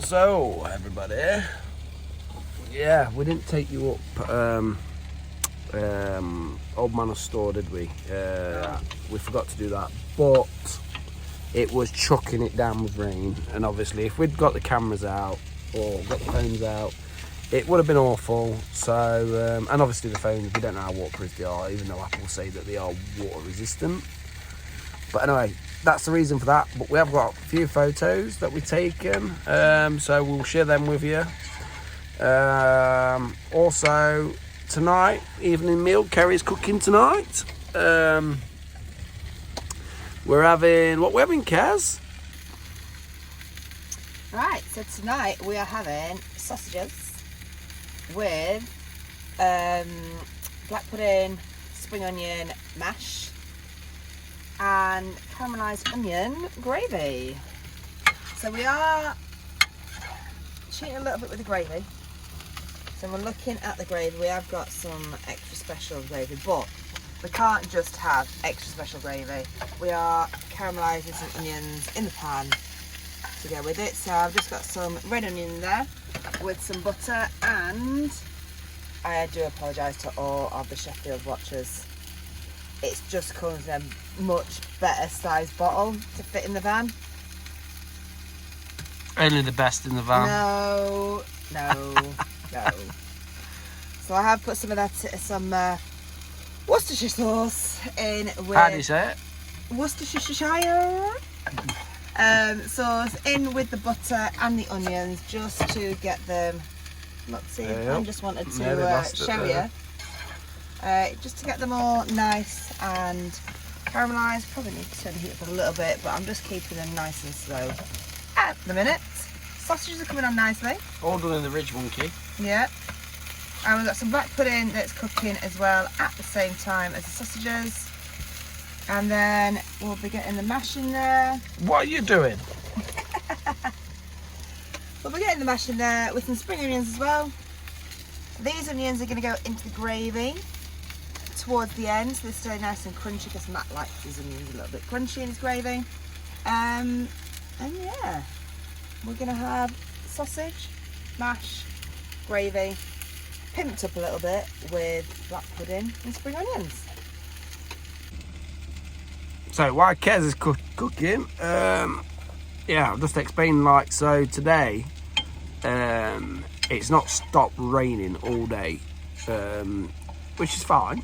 So, everybody, yeah, we didn't take you up Old Manor Store, did we? We forgot to do that, but it was chucking it down with rain, and obviously if we'd got the cameras out or got the phones out, it would have been awful. So, and obviously the phones, we don't know how waterproof they are, even though Apple say that they are water resistant. But anyway, that's the reason for that. But we have got a few photos that we've taken, so we'll share them with you. Also, tonight, evening meal, Kerry's cooking tonight. We're having, what we're having, Kaz? Right, so tonight we are having sausages with black pudding, spring onion mash, and caramelised onion gravy. So we are cheating a little bit with the gravy. So we're looking at the gravy. We have got some extra special gravy, but we can't just have extra special gravy. We are caramelising some onions in the pan to go with it. So I've just got some red onion there with some butter, and I do apologise to all of the Sheffield watchers. It's just comes in a much better sized bottle to fit in the van. Only the best in the van. No. So I have put some of that, some Worcestershire sauce in with. How do you say it? Worcestershire sauce in with the butter and the onions, just to get them. Let's see. I just wanted to show you. Just to get them all nice and caramelised. Probably need to turn the heat up a little bit, but I'm just keeping them nice and slow at the minute. Sausages are coming on nicely. All done in the Ridge Monkey. Yeah. And we've got some black pudding that's cooking as well at the same time as the sausages. And then we'll be getting the mash in there. What are you doing? We'll be getting the mash in there with some spring onions as well. These onions are going to go into the gravy towards the end, so they stay nice and crunchy, because Matt likes his onions a little bit crunchy in his gravy. And yeah, we're going to have sausage, mash, gravy, pimped up a little bit with black pudding and spring onions. So while Kez is cooking, yeah, I'll just explain, like, so today, it's not stopped raining all day, which is fine.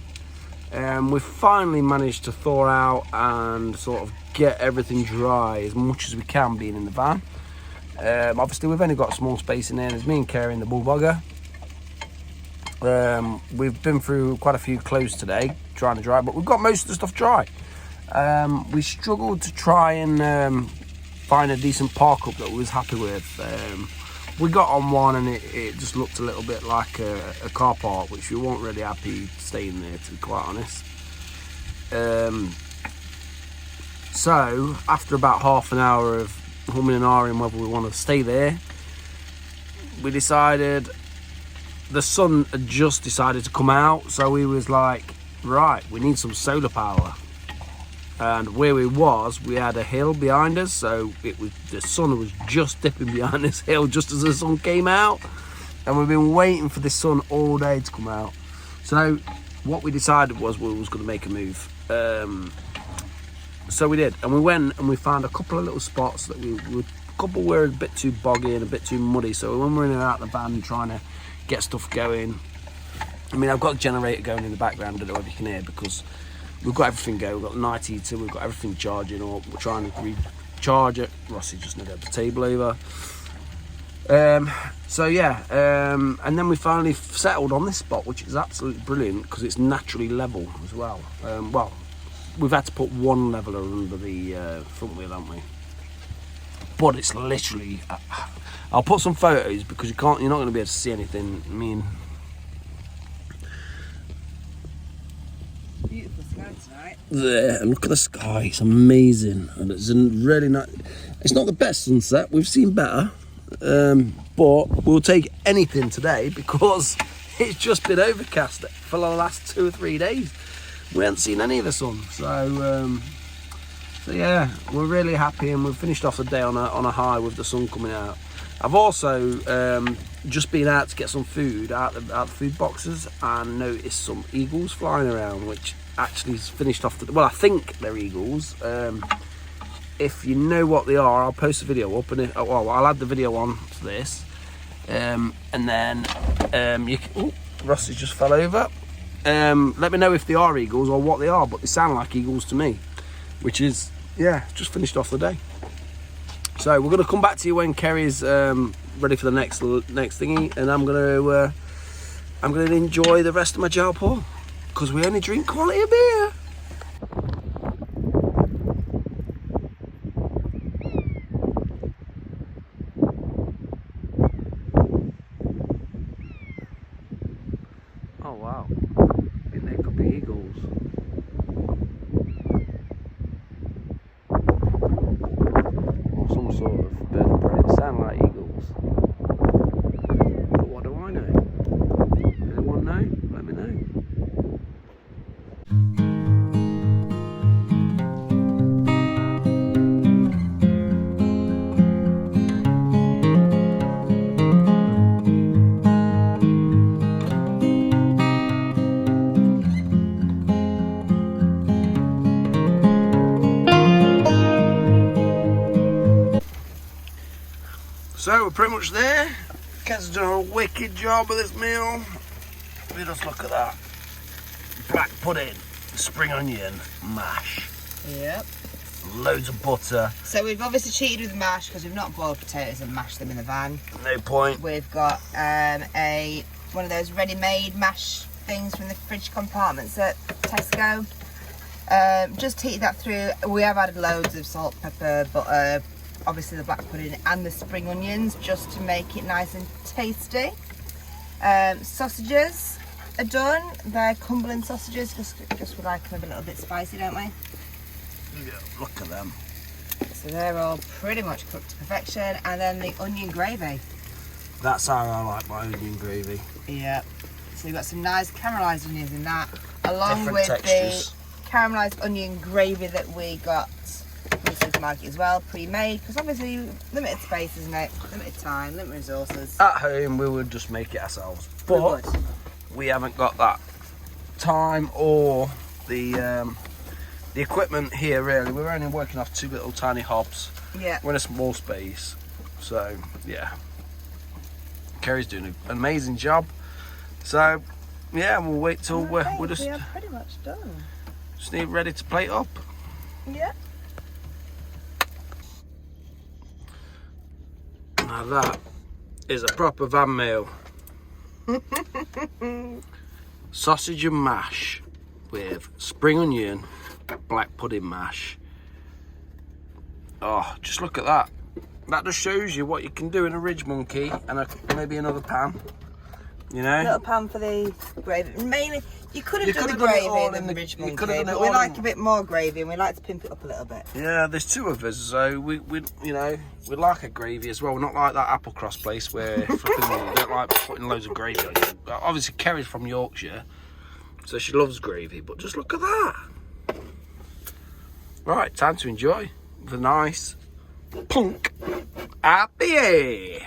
We've finally managed to thaw out and sort of get everything dry as much as we can, being in the van. Obviously we've only got a small space in there. There's me and Kerry and the bullbugger. We've been through quite a few clothes today trying to dry, but we've got most of the stuff dry. We struggled to try and find a decent park up that we was happy with. We got on one and it just looked a little bit like a car park, which we weren't really happy staying there, to be quite honest. So after about half an hour of humming and ahhing whether we wanted to stay there, we decided, the sun had just decided to come out, so we was like, right, we need some solar power. And where we had a hill behind us, so the sun was just dipping behind this hill just as the sun came out, and we've been waiting for the sun all day to come out. So what we decided was we was going to make a move. So we did, and we went and we found a couple of little spots that a couple were a bit too boggy and a bit too muddy. So when we're in and out of the van trying to get stuff going, I mean, I've got a generator going in the background, I don't know if you can hear, because we've got everything going. We've got the night heater, we've got everything charging up. We're trying to recharge it. Rossi just needed the table over. So yeah, and then we finally settled on this spot, which is absolutely brilliant because it's naturally level as well. Well, we've had to put one leveler under the front wheel, haven't we? But it's literally, I'll put some photos because you're not going to be able to see anything. I mean, Beautiful sky tonight. there, and look at the sky, it's amazing, and it's really not, it's not the best sunset, we've seen better, but we'll take anything today because it's just been overcast for the last 2 or 3 days. We haven't seen any of the sun, so yeah, we're really happy, and we've finished off the day on a high with the sun coming out. I've also just been out to get some food out the food boxes and noticed some eagles flying around, which actually has finished off well, I think they're eagles. If you know what they are, I'll post a video up, and I'll add the video on to this, and then Rusty just fell over. Let me know if they are eagles or what they are, but they sound like eagles to me, which is, yeah, just finished off the day. So we're going to come back to you when Kerry's ready for the next thingy, and I'm going to enjoy the rest of my gel pour, because we only drink quality beer. Oh wow, I think they could be eagles. Or some sort of bird of prey. They sound like eagles. But what do I know? Anyone know? Let me know. So we're pretty much there. Kat's done a wicked job with this meal. Let me just look at that. Black pudding, spring onion, mash. Yep. Loads of butter. So we've obviously cheated with mash because we've not boiled potatoes and mashed them in the van. No point. We've got one of those ready-made mash things from the fridge compartments at Tesco. Just heated that through. We have added loads of salt, pepper, butter, obviously the black pudding and the spring onions, just to make it nice and tasty. Sausages are done. They're Cumberland sausages, just we like them a little bit spicy, don't we? Yeah, look at them. So they're all pretty much cooked to perfection. And then the onion gravy. That's how I like my onion gravy. Yep. So you've got some nice caramelised onions in that, along Different with textures. the caramelised onion gravy that we got from the supermarket as well, pre-made, because obviously limited space, isn't it? Limited time, limited resources. At home we would just make it ourselves, but we haven't got that time or the equipment here really. We're only working off 2 little tiny hobs. Yeah. We're in a small space, so yeah. Kerry's doing an amazing job. So yeah, we'll wait till we're just. We are pretty much done. Just need ready to plate up. Yeah. Now that is a proper van meal. Sausage and mash with spring onion, black pudding mash. Oh, just look at that. That just shows you what you can do in a ridge monkey and maybe another pan. You know? Little pan for the gravy. Mainly, you could have done the could've done it all gravy in the ridge monkey, done it but all we in- like a bit more gravy and we like to pimp it up a little bit. Yeah, there's 2 of us, so we you know, we like a gravy as well. We're not like that apple cross place where flipping, we don't like putting loads of gravy on it. But obviously Kerry's from Yorkshire, so she loves gravy, but just look at that. Right, time to enjoy the nice punk IPA.